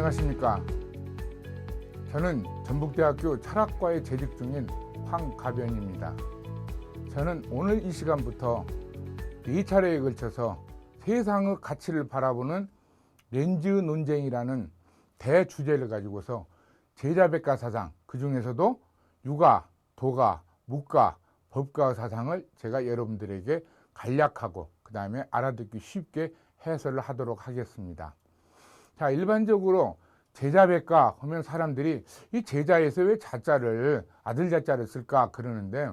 안녕하십니까. 저는 전북대학교 철학과에 재직 중인 황가변입니다. 저는 오늘 이 시간부터 4차례에 걸쳐서 세상의 가치를 바라보는 렌즈 논쟁이라는 대주제를 가지고서 제자백가 사상, 그 중에서도 유가, 도가, 묵가, 법가의 사상을 제가 여러분들에게 간략하고 그 다음에 알아듣기 쉽게 해설을 하도록 하겠습니다. 자, 일반적으로 제자백가 하면 사람들이 이 제자에서 왜 자자를, 아들 자자를 쓸까 그러는데,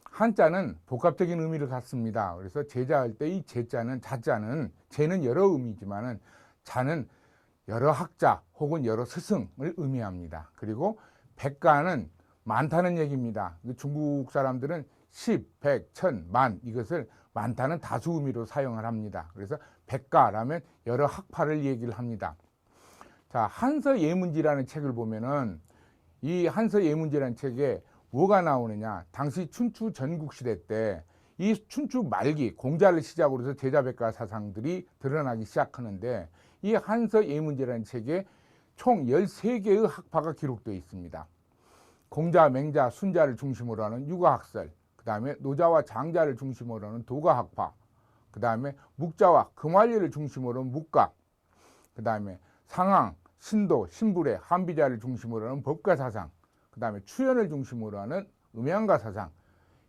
한자는 복합적인 의미를 갖습니다. 그래서 제자할 때 이 제자는, 자자는, 제는 여러 의미지만은 자는 여러 학자 혹은 여러 스승을 의미합니다. 그리고 백가는 많다는 얘기입니다. 중국 사람들은 10, 100, 1000, 만, 이것을 많다는 다수 의미로 사용을 합니다. 그래서 백가라면 여러 학파를 얘기를 합니다. 자, 한서예문지라는 책을 보면은 이 한서예문지라는 책에 뭐가 나오느냐, 당시 춘추 전국시대 때 이 춘추 말기 공자를 시작으로 해서 제자백가 사상들이 드러나기 시작하는데, 이 한서예문지라는 책에 총 13개의 학파가 기록되어 있습니다. 공자, 맹자, 순자를 중심으로 하는 유가학설, 그 다음에 노자와 장자를 중심으로 하는 도가학파, 그 다음에 묵자와 금활리를 중심으로 하는 묵가, 그 다음에 상황, 신도, 신불의, 한비자를 중심으로 하는 법가사상, 그 다음에 추연을 중심으로 하는 음양가사상,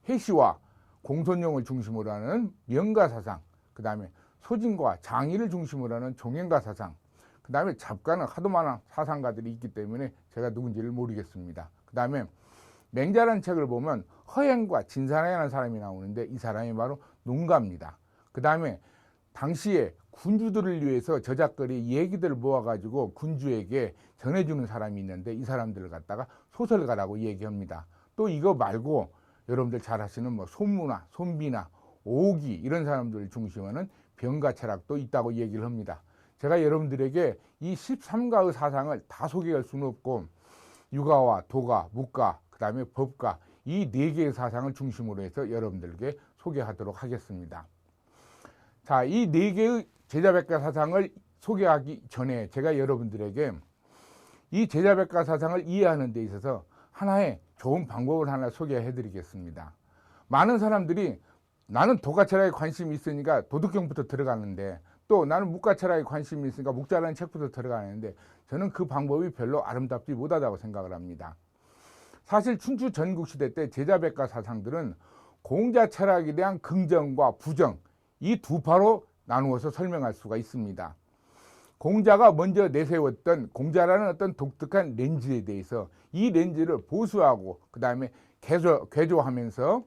해시와 공손용을 중심으로 하는 명가사상, 그 다음에 소진과 장의를 중심으로 하는 종행가사상, 그 다음에 잡가는 하도 많은 사상가들이 있기 때문에 제가 누군지를 모르겠습니다. 그 다음에 맹자라는 책을 보면 허행과 진사라는 사람이 나오는데, 이 사람이 바로 농가입니다. 그 다음에 당시에 군주들을 위해서 저작거리 얘기들을 모아가지고 군주에게 전해주는 사람이 있는데, 이 사람들을 갖다가 소설가라고 얘기합니다. 또 이거 말고 여러분들 잘 아시는 뭐 손무나 손비나 오기 이런 사람들을 중심으로 하는 병가철학도 있다고 얘기를 합니다. 제가 여러분들에게 이 13가의 사상을 다 소개할 수는 없고, 유가와 도가, 묵가, 그 다음에 법가, 이 4개의 사상을 중심으로 해서 여러분들에게 소개하도록 하겠습니다. 자, 이 4개의 제자백가 사상을 소개하기 전에 제가 여러분들에게 이 제자백가 사상을 이해하는 데 있어서 하나의 좋은 방법을 하나 소개해 드리겠습니다. 많은 사람들이 나는 도가철학에 관심이 있으니까 도덕경부터 들어가는데, 또 나는 묵가철학에 관심이 있으니까 묵자라는 책부터 들어가는데, 저는 그 방법이 별로 아름답지 못하다고 생각을 합니다. 사실 춘추 전국시대 때 제자백가 사상들은 공자철학에 대한 긍정과 부정, 이 두 파로 나누어서 설명할 수가 있습니다. 공자가 먼저 내세웠던 공자라는 어떤 독특한 렌즈에 대해서 이 렌즈를 보수하고 그 다음에 개조하면서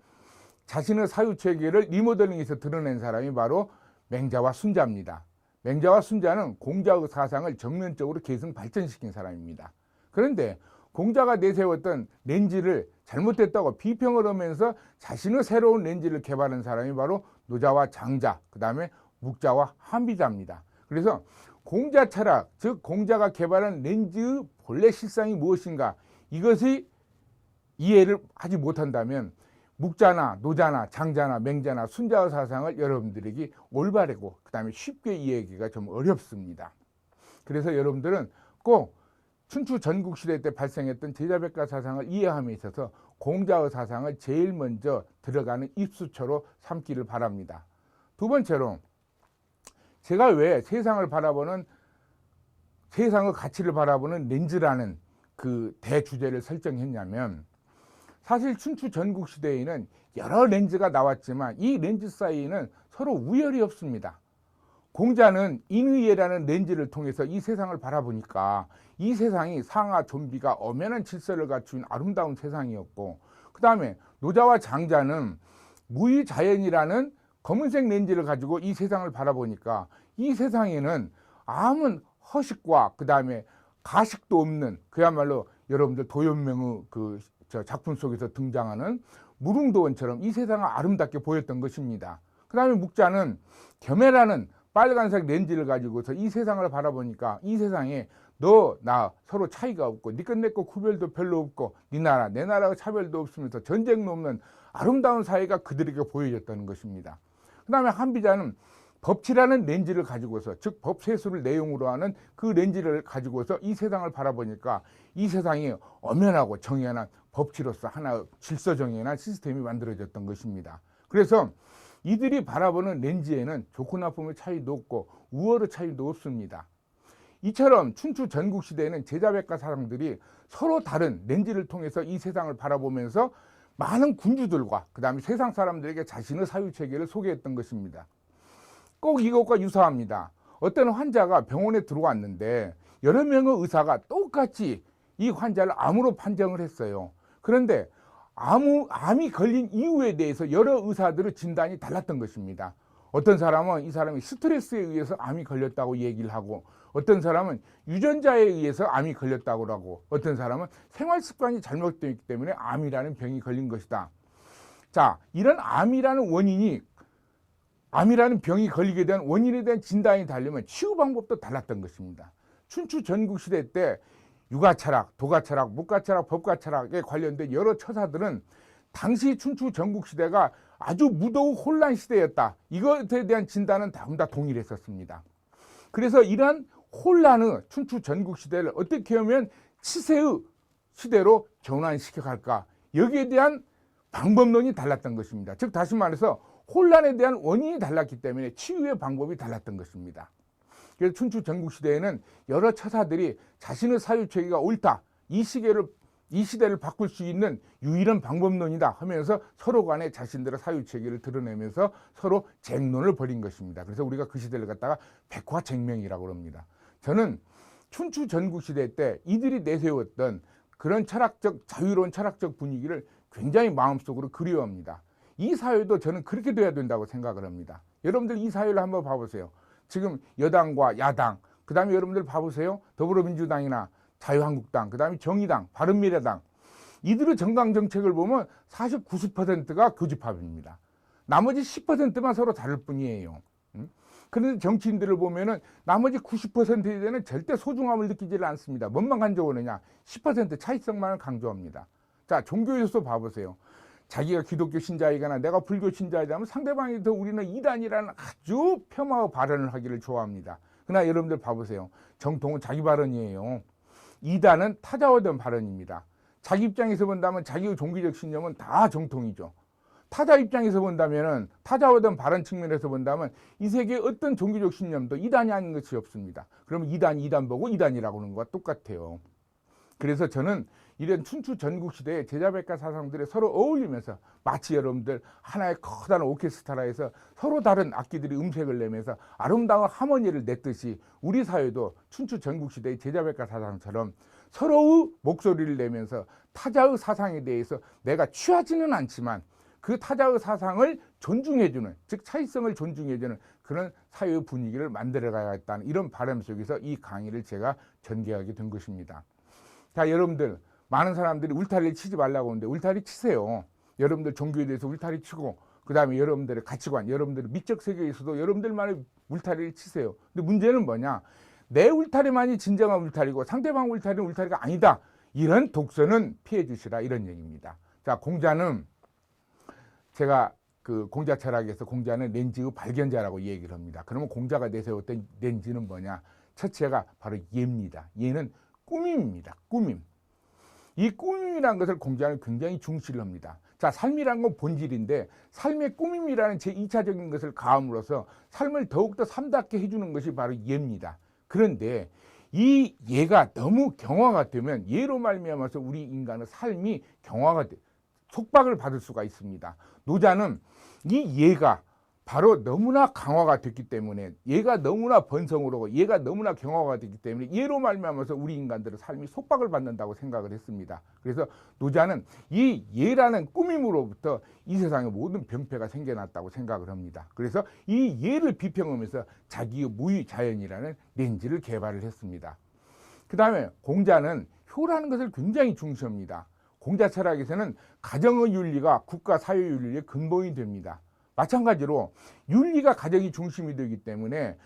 자신의 사유체계를 리모델링해서 드러낸 사람이 바로 맹자와 순자입니다. 맹자와 순자는 공자의 사상을 정면적으로 계승 발전시킨 사람입니다. 그런데 공자가 내세웠던 렌즈를 잘못됐다고 비평을 하면서 자신의 새로운 렌즈를 개발한 사람이 바로 노자와 장자, 그 다음에 묵자와 한비자입니다. 그래서 공자 철학, 즉 공자가 개발한 렌즈의 본래 실상이 무엇인가, 이것이 이해를 하지 못한다면 묵자나 노자나 장자나 맹자나 순자의 사상을 여러분들에게 올바르고 그 다음에 쉽게 이해하기가 좀 어렵습니다. 그래서 여러분들은 꼭 춘추 전국시대 때 발생했던 제자백가 사상을 이해함에 있어서 공자의 사상을 제일 먼저 들어가는 입수처로 삼기를 바랍니다. 두 번째로, 제가 왜 세상의 가치를 바라보는 렌즈라는 그 대주제를 설정했냐면, 사실 춘추 전국시대에는 여러 렌즈가 나왔지만 이 렌즈 사이에는 서로 우열이 없습니다. 공자는 인의예라는 렌즈를 통해서 이 세상을 바라보니까 이 세상이 상하 존비가 엄연한 질서를 갖춘 아름다운 세상이었고, 그 다음에 노자와 장자는 무의자연이라는 검은색 렌즈를 가지고 이 세상을 바라보니까 이 세상에는 아무 허식과 그 다음에 가식도 없는, 그야말로 여러분들 도연명의 그 작품 속에서 등장하는 무릉도원처럼 이 세상을 아름답게 보였던 것입니다. 그 다음에 묵자는 겸해라는 빨간색 렌즈를 가지고서 이 세상을 바라보니까 이 세상에 너, 나 서로 차이가 없고 네 것 내 것 구별도 별로 없고 네 나라 내 나라가 차별도 없으면서 전쟁도 없는 아름다운 사회가 그들에게 보여졌다는 것입니다. 그 다음에 한비자는 법치라는 렌즈를 가지고서, 즉 법세수를 내용으로 하는 그 렌즈를 가지고서 이 세상을 바라보니까 이 세상이 엄연하고 정연한 법치로서 하나 질서정연한 시스템이 만들어졌던 것입니다. 그래서 이들이 바라보는 렌즈에는 좋고 나쁨의 차이도 없고 우월의 차이도 없습니다. 이처럼 춘추 전국시대에는 제자백과 사상들이 서로 다른 렌즈를 통해서 이 세상을 바라보면서 많은 군주들과 그 다음에 세상 사람들에게 자신의 사유체계를 소개했던 것입니다. 꼭 이것과 유사합니다. 어떤 환자가 병원에 들어왔는데 여러 명의 의사가 똑같이 이 환자를 암으로 판정을 했어요. 그런데 암이 걸린 이유에 대해서 여러 의사들의 진단이 달랐던 것입니다. 어떤 사람은 이 사람이 스트레스에 의해서 암이 걸렸다고 얘기를 하고, 어떤 사람은 유전자에 의해서 암이 걸렸다고 하고, 어떤 사람은 생활습관이 잘못되었기 때문에 암이라는 병이 걸린 것이다. 자, 이런 암이라는 병이 걸리게 된 원인에 대한 진단이 다르면 치유 방법도 달랐던 것입니다. 춘추 전국시대 때 유가철학, 도가철학, 묵가철학, 법가철학에 관련된 여러 처사들은 당시 춘추 전국시대가 아주 무더운 혼란 시대였다. 이것에 대한 진단은 다 동일했었습니다. 그래서 이러한 혼란의 춘추 전국시대를 어떻게 하면 치세의 시대로 전환시켜 갈까? 여기에 대한 방법론이 달랐던 것입니다. 즉 다시 말해서 혼란에 대한 원인이 달랐기 때문에 치유의 방법이 달랐던 것입니다. 그래서 춘추 전국시대에는 여러 처사들이 자신의 사유체계가 옳다, 이 시대를 바꿀 수 있는 유일한 방법론이다 하면서 서로 간에 자신들의 사유체계를 드러내면서 서로 쟁론을 벌인 것입니다. 그래서 우리가 그 시대를 갖다가 백화쟁명이라고 합니다. 저는 춘추 전국시대 때 이들이 내세웠던 그런 자유로운 철학적 분위기를 굉장히 마음속으로 그리워합니다. 이 사회도 저는 그렇게 돼야 된다고 생각을 합니다. 여러분들 이 사회를 한번 봐보세요. 지금 여당과 야당, 그 다음에 여러분들 봐보세요. 더불어민주당이나 자유한국당, 그 다음에 정의당, 바른미래당, 이들의 정당 정책을 보면 40, 90%가 교집합입니다. 나머지 10%만 서로 다를 뿐이에요. 그런데 정치인들을 보면은 나머지 90%에 대한 절대 소중함을 느끼지를 않습니다. 뭔만 강조하느냐? 10% 차이성만을 강조합니다. 자, 종교에서 봐보세요. 자기가 기독교 신자이거나 내가 불교 신자이라면 상대방이 더 우리는 이단이라는 아주 폄하의 발언을 하기를 좋아합니다. 그러나 여러분들 봐보세요. 정통은 자기 발언이에요. 이단은 타자화된 발언입니다. 자기 입장에서 본다면 자기의 종교적 신념은 다 정통이죠. 타자 입장에서 본다면, 타자화된 발언 측면에서 본다면 이 세계의 어떤 종교적 신념도 이단이 아닌 것이 없습니다. 그러면 이단 보고 이단이라고 하는 것과 똑같아요. 그래서 저는 이런 춘추 전국시대의 제자백과 사상들이 서로 어울리면서 마치 여러분들 하나의 커다란 오케스트라에서 서로 다른 악기들이 음색을 내면서 아름다운 하모니를 냈듯이 우리 사회도 춘추 전국시대의 제자백과 사상처럼 서로의 목소리를 내면서 타자의 사상에 대해서 내가 취하지는 않지만 그 타자의 사상을 존중해주는, 즉 차이성을 존중해주는 그런 사회의 분위기를 만들어가야겠다는 이런 바람 속에서 이 강의를 제가 전개하게 된 것입니다. 자, 여러분들 많은 사람들이 울타리를 치지 말라고 하는데 울타리 치세요. 여러분들 종교에 대해서 울타리 치고, 그 다음에 여러분들의 가치관, 여러분들의 미적 세계에서도 여러분들만의 울타리를 치세요. 근데 문제는 뭐냐? 내 울타리만이 진정한 울타리고 상대방 울타리는 울타리가 아니다. 이런 독선은 피해 주시라, 이런 얘기입니다. 자, 공자는 제가 그 공자 철학에서 공자는 렌즈의 발견자라고 얘기를 합니다. 그러면 공자가 내세웠던 렌즈는 뭐냐? 첫째가 바로 예입니다. 예는 꾸밈입니다. 꾸밈. 이 꾸밈이라는 것을 공자는 굉장히 중시를 합니다. 자, 삶이라는 건 본질인데 삶의 꾸밈이라는 제2차적인 것을 가함으로써 삶을 더욱더 삶답게 해주는 것이 바로 예입니다. 그런데 이 예가 너무 경화가 되면 예로 말미암아서 우리 인간의 삶이 경화가 속박을 받을 수가 있습니다. 노자는 이 예가 바로 너무나 강화가 됐기 때문에, 얘가 너무나 번성을 하고 얘가 너무나 경화가 됐기 때문에 얘로 말미암아서 우리 인간들의 삶이 속박을 받는다고 생각을 했습니다. 그래서 노자는 이 예라는 꾸밈으로부터 이 세상에 모든 병폐가 생겨났다고 생각을 합니다. 그래서 이 예를 비평하면서 자기의 무위자연이라는 렌즈를 개발을 했습니다. 그 다음에 공자는 효라는 것을 굉장히 중시합니다. 공자 철학에서는 가정의 윤리가 국가 사회 윤리의 근본이 됩니다. 마찬가지로 윤리가 가정이 중심이 되기 때문에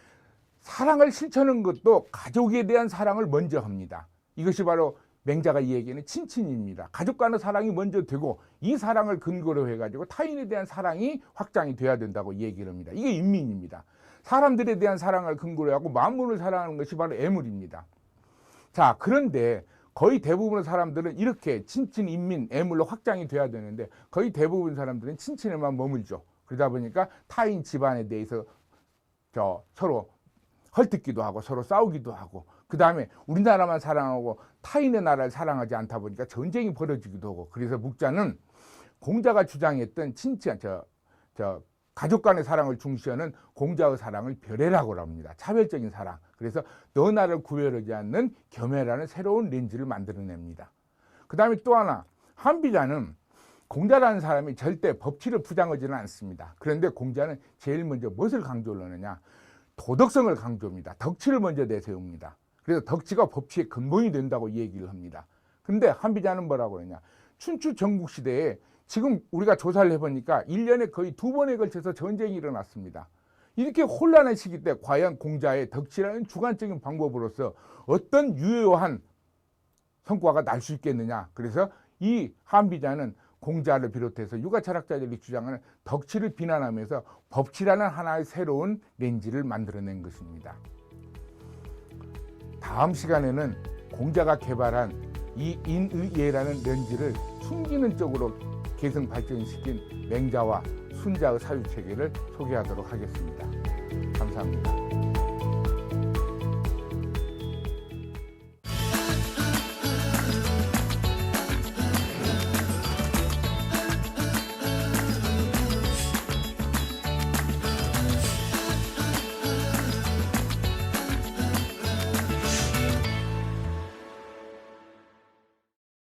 사랑을 실천하는 것도 가족에 대한 사랑을 먼저 합니다. 이것이 바로 맹자가 이야기하는 친친입니다. 가족 간의 사랑이 먼저 되고 이 사랑을 근거로 해가지고 타인에 대한 사랑이 확장이 돼야 된다고 얘기를 합니다. 이게 인민입니다. 사람들에 대한 사랑을 근거로 하고 만물을 사랑하는 것이 바로 애물입니다. 자, 그런데 거의 대부분의 사람들은 이렇게 친친, 인민, 애물로 확장이 돼야 되는데 거의 대부분 사람들은 친친에만 머물죠. 그러다 보니까 타인 집안에 대해서 서로 헐뜯기도 하고 서로 싸우기도 하고, 그 다음에 우리나라만 사랑하고 타인의 나라를 사랑하지 않다 보니까 전쟁이 벌어지기도 하고, 그래서 묵자는 공자가 주장했던 친친, 가족 간의 사랑을 중시하는 공자의 사랑을 별애라고 합니다. 차별적인 사랑. 그래서 너 나를 구별하지 않는 겸애라는 새로운 렌즈를 만들어냅니다. 그 다음에 또 하나, 한비자는 공자라는 사람이 절대 법치를 부정하지는 않습니다. 그런데 공자는 제일 먼저 무엇을 강조를 하느냐? 도덕성을 강조합니다. 덕치를 먼저 내세웁니다. 그래서 덕치가 법치의 근본이 된다고 얘기를 합니다. 근데 한비자는 뭐라고 그러냐? 춘추 전국시대에 지금 우리가 조사를 해보니까 1년에 거의 2번에 걸쳐서 전쟁이 일어났습니다. 이렇게 혼란한 시기 때 과연 공자의 덕치라는 주관적인 방법으로서 어떤 유효한 성과가 날 수 있겠느냐? 그래서 이 한비자는 공자를 비롯해서 육아철학자들이 주장하는 덕치를 비난하면서 법치라는 하나의 새로운 렌즈를 만들어낸 것입니다. 다음 시간에는 공자가 개발한 이 인의예라는 렌즈를 숨기는 쪽으로 계승 발전시킨 맹자와 순자의 사유체계를 소개하도록 하겠습니다. 감사합니다.